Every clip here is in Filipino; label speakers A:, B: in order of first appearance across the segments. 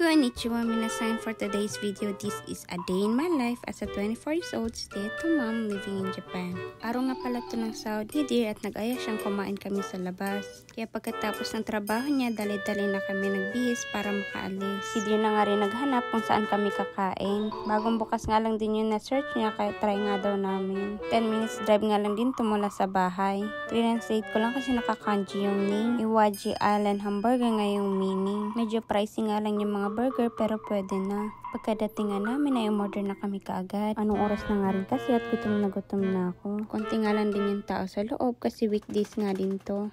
A: Konnichiwa minasan. For today's video, this is a day in my life as a 24 years old stay-at-home mom living in Japan. Araw nga pala ito ng sahod ni Dear at nag-aya siyang kumain kami sa labas. Kaya pagkatapos ng trabaho niya, dali-dali na kami nagbihis para makaalis. Si Dear na nga rin naghanap kung saan kami kakain. Bagong bukas nga lang din yung na-search niya kaya try nga daw namin. 10 minutes drive nga lang din mula sa bahay. Translate ko lang kasi nakakanji yung name. Iwaji Island Hamburger nga yung meaning. Medyo pricey nga lang yung mga burger pero pwede na. Pagkadating nga namin ay umorder na kami kaagad. Anong oras na nga rin kasi at gutom na ako. Konti nga lang din yung tao sa loob kasi weekdays nga din to.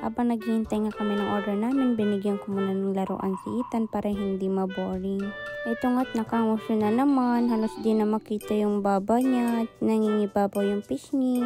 A: Habang naghihintay nga kami ng order namin, binigyan ko muna ng laruan si Ethan para hindi maboring. Ito nga't nakangusyo na naman, halos di na makita yung baba niya at nangingibabaw yung pisngi.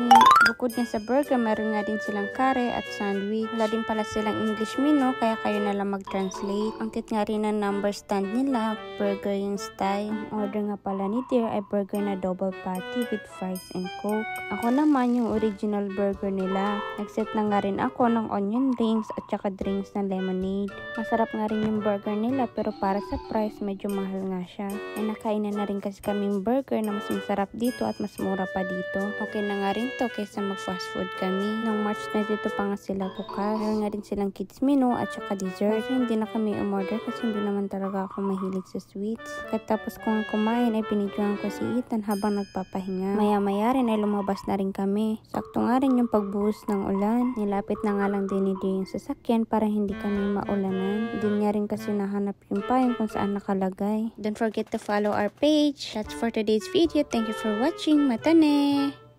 A: Bukod nga sa burger, meron nga din silang kare at sandwich. Wala din pala silang English menu, kaya kayo na lang mag-translate. Ang cute nga rin ang number stand nila, burger yung style. Order nga pala ni Dear ay burger na double patty with fries and coke. Ako naman yung original burger nila. Nag-set na nga rin ako ng onion rings at saka drinks na lemonade. Masarap nga rin yung burger nila pero para sa price medyo mahal nga siya. Ay nakainan na rin kasi kaming burger na mas masarap dito at mas mura pa dito. Okay na nga rin to kaysa mag fast food kami. Nung March na dito pa nga sila bukas. Meron nga rin silang kids menu at saka dessert. So, hindi na kami umorder kasi hindi naman talaga ako mahilig sa sweets. Katapos ko nga kumain ay binidyoan ko si Ethan habang nagpapahinga. Maya-maya rin ay lumabas na rin kami. Sakto nga rin yung pagbuhos ng ulan. Nilapit na nga lang din ni Dear yung sasakyan para hindi kami maulanan. Hindi niya rin kasi nahanap yung payong kung saan nakalagay. Don't forget to follow our page. That's for today's video. Thank you for watching. Mata ne!